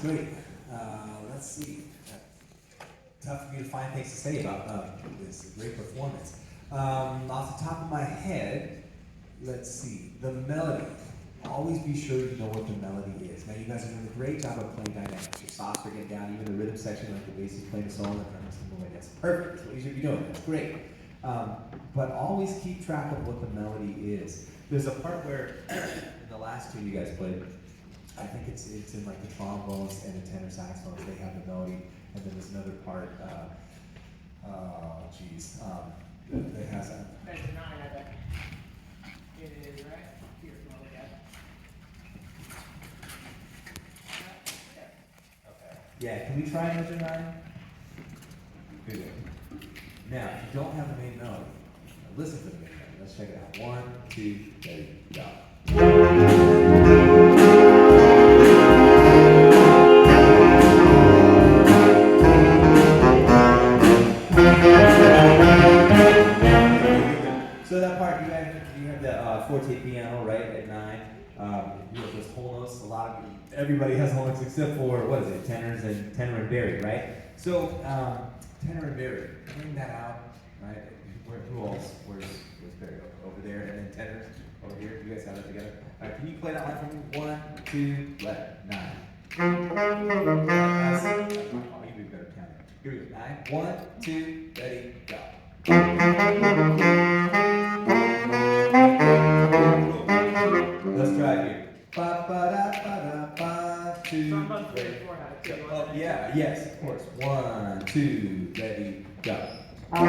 great. Let's see. Tough for me to find things to say about this great performance. Off the top of my head, let's see. The melody. Always be sure you know what the melody is. Now you guys are doing a great job of playing dynamics. Your soft are getting down, even the rhythm section, like the bass is playing a solo, and the drums is moving. That's perfect. That's what you should be doing. That's great. But always keep track of what the melody is. There's a part where in the last two you guys played, I think it's in like the trombones and the tenor saxophones. They have the melody, and then there's another part. That has a. There's 9, I bet. It is right here. If you want to look at it. Okay. Yeah. Can we try measure 9? Good. Now, if you don't have the main melody, listen to the main melody. Let's check it out. 1, 2, ready, go. So that part, you have the forte piano, right, at 9. You have those whole notes. Everybody has whole notes except for, what is it, tenor and barry, right? So, tenor and barry, bring that out, right? Who else? Where's barry? Over there, and then tenors over here. You guys have that together? All right, can you play that line for me? 1, 2, let 9. Oh, you do better count it. Here we go. 9. 1, 2, ready, go. Let's try it here. Ba ba da ba da ba 2. Oh yeah, yes, of course. 1, 2, ready, go. Good.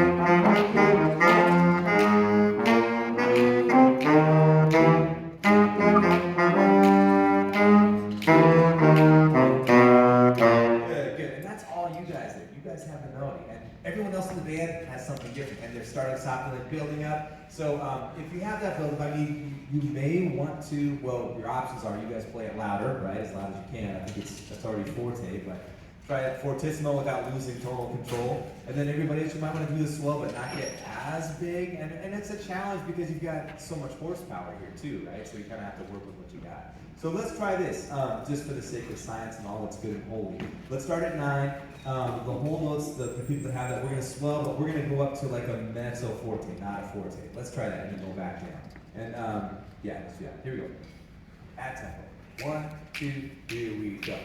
And that's all you guys did. You guys have the melody, and everyone else in the band has something different, and they're starting softly and building up. So if you have that build up, I mean, you may want to. Well, your options are you guys play it louder, right, as loud as you can. I think that's already forte, but try it fortissimo without losing total control. And then everybody else, you might want to do this slow, but not get as big. And it's a challenge because you've got so much horsepower here too, right? So you kind of have to work with what you got. So let's try this, just for the sake of science and all that's good and holy. Let's start at 9. The whole notes, the people that have that, we're going to swell, but we're going to go up to like a mezzo forte, not a forte. Let's try that and then go back down. And yeah, let's do that. Here we go. Add tempo. 1, 2, here we go.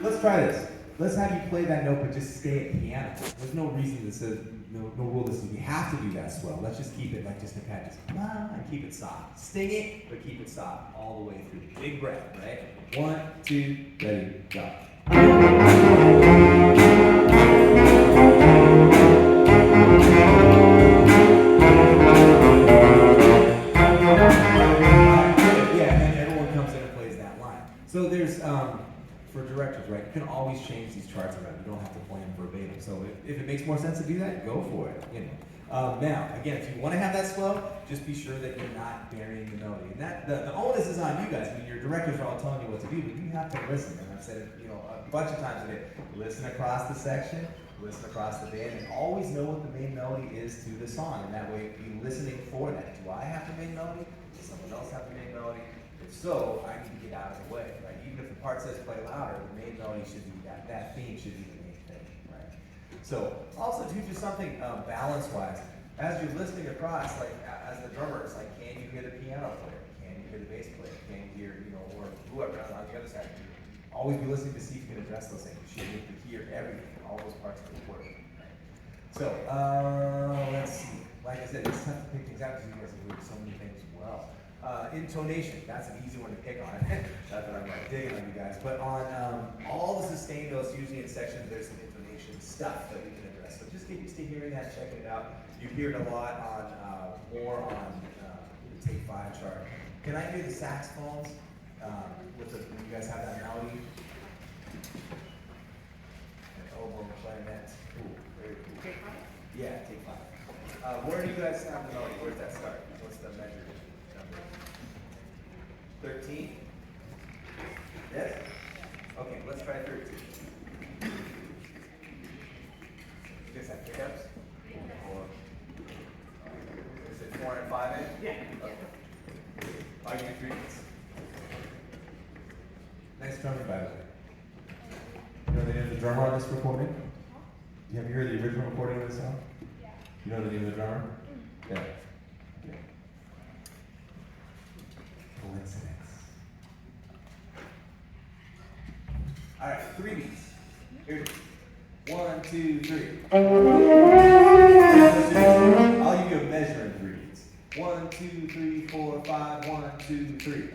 Let's try this. Let's have you play that note, but just stay at piano. There's no reason that says, no rule that says we have to do that swell. Let's just keep it like just a pat, just and keep it soft. Sting it, but keep it soft all the way through. Big breath, right? 1, 2, ready, go. So there's, for directors, right, you can always change these charts around. You don't have to play them verbatim. So if it makes more sense to do that, go for it. You know. Now, again, if you want to have that slow, just be sure that you're not burying the melody. And that the onus is on you guys. I mean, your directors are all telling you what to do, but you have to listen. And I've said it, a bunch of times today. Listen across the section, listen across the band, and always know what the main melody is to the song. And that way, be listening for that. Do I have the main melody? Does someone else have the main melody? If so, I need to get out of the way, right? Even if the part says play louder, the main melody should be that theme should be the main thing, right? So also do just something balance-wise. As you're listening across, like as the drummer, it's like, can you hear the piano player? Can you hear the bass player? Can you hear, or whoever on the other side? Always be listening to see if you can address those things. You should be able to hear everything, all those parts of the word. Right? So let's see. Like I said, it's tough to pick things out because you guys have heard so many things well. Intonation, that's an easy one to pick on. Not that I'm like digging on you guys, but on all the sustained notes, usually in sections, there's some intonation stuff that we can address. So just get used to hearing that, checking it out. You hear it a lot on, more on the Take 5 chart. Can I hear the saxophones when you guys have that melody? And oboe, clarinet. Ooh, very cool. Take 5? Yeah, Take 5. Where do you guys have the melody? Where does that start? What's the measure? 13? Yes? Okay, let's try 13. You guys have pickups? Cool. drummer on this recording? Have you heard the original recording of this song? Yeah. You know the name of the drummer? Yeah. Okay. Coincidence. All right, 3 beats. Here it is. 1, 2, 3. I'll give you a measure in 3 beats. 1, 2, 3, 4, 5. 1, 2, 3.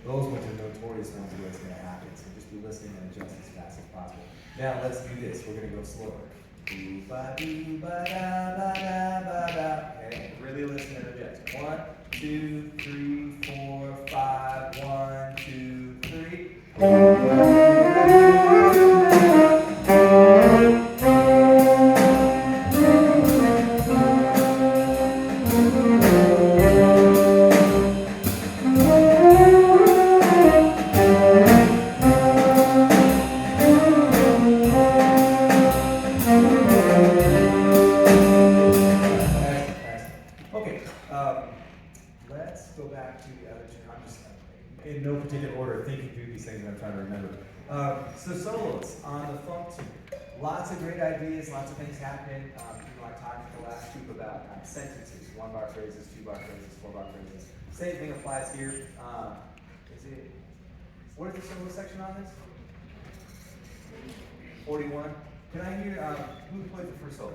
Those ones are notorious ones where it's going to happen. So just be listening and adjust as fast as possible. Now let's do this. We're going to go slower. Doo ba doo ba da ba da ba da. Okay, really listen and adjust. 1, 2, 3, 4, 5. 1, 2, 3. Let's go back to the other two. I'm just in no particular order thinking through these things and I'm trying to remember. So solos on the funk tune. Lots of great ideas, lots of things happening. I talked the last week about sentences, 1-bar phrases, 2-bar phrases, 4-bar phrases. Same thing applies here. What is the solo section on this? 41. Can I hear, who played the first solos?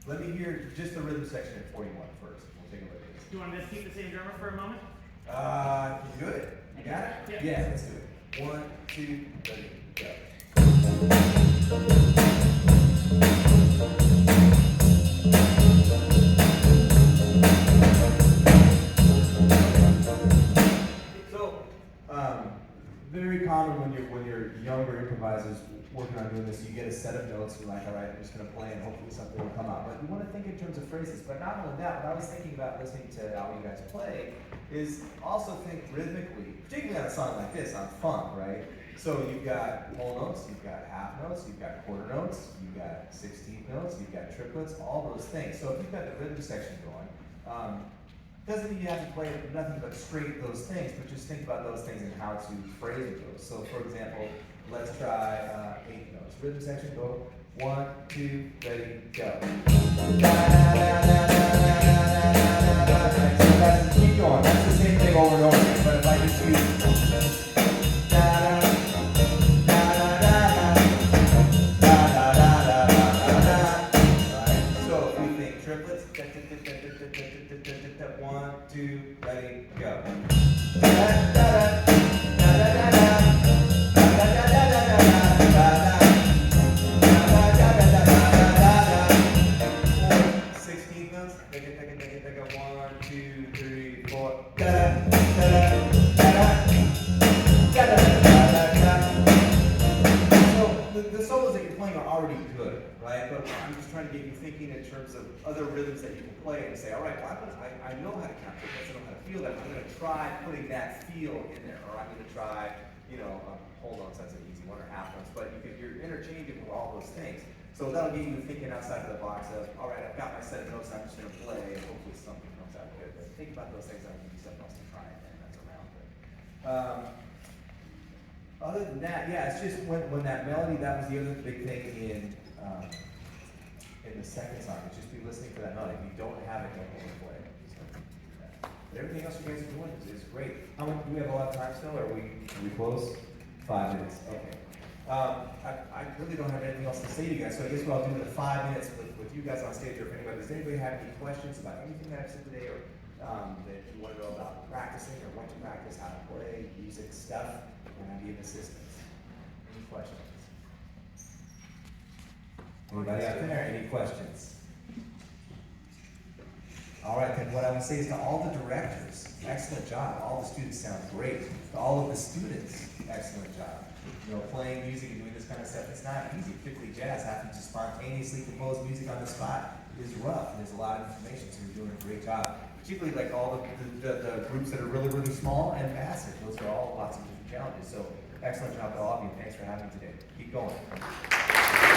Let me hear just the rhythm section at 41 first. We'll take a look at this. Do you want to just keep the same drummer for a moment? Good. You got it? Yeah. Yeah, let's do it. 1, 2, 3, go. So, very common when you're younger improvisers working on doing this, you get a set of notes and you're like, all right, I'm just going to play and hopefully something will come out. But you want to think in terms of phrases. But not only that, what I was thinking about listening to how you guys play is also think rhythmically, particularly on a song like this, on funk, right? So you've got whole notes, you've got half notes, you've got quarter notes, you've got 16th notes, you've got triplets, all those things. So if you've got the rhythm section going, doesn't mean you have to play nothing but straight those things, but just think about those things and how to phrase those. So for example, let's try 8 notes. Rhythm section, go. 1, 2, ready, go. So keep going. That's the same thing over and over again. But if I just use so if we think triplets, 1, 2, ready, go. The solos that you're playing are already good, right? But I'm just trying to get you thinking in terms of other rhythms that you can play and say, all right, well, I know how to count triplets, I know how to feel that. I'm going to try putting that feel in there, or I'm going to try, whole notes, that's an easy one, or half notes, but you're interchanging with all those things. So that'll get you thinking outside of the box of, all right, I've got my set of notes, I'm just going to play, and hopefully something comes out good. But think about those things, I'll give you something else to try, and that's around it. Other than that, yeah, it's just when that melody, that was the other big thing in the second song, is just be listening for that melody. If you don't have it, don't overplay it. So, but everything else you guys are doing is great. How much, do we have a lot of time still, or are we close? 5 minutes, okay. I really don't have anything else to say to you guys, so I guess what I'll do in the 5 minutes with you guys on stage, or if anybody, does anybody have any questions about anything that I've said today, or that you want to know about practicing, or what to practice, how to play, music stuff, and I need assistance. Any questions? Anybody out there, any questions? All right, then what I would say is to all the directors, excellent job. All the students sound great. To all of the students, excellent job. You know, playing music and doing this kind of stuff, it's not easy, particularly jazz. Having to spontaneously compose music on the spot is rough. There's a lot of information, so you're doing a great job. Particularly like all the groups that are really, really small and massive. Those are all lots of different challenges. So excellent job to all of you. Thanks for having me today. Keep going.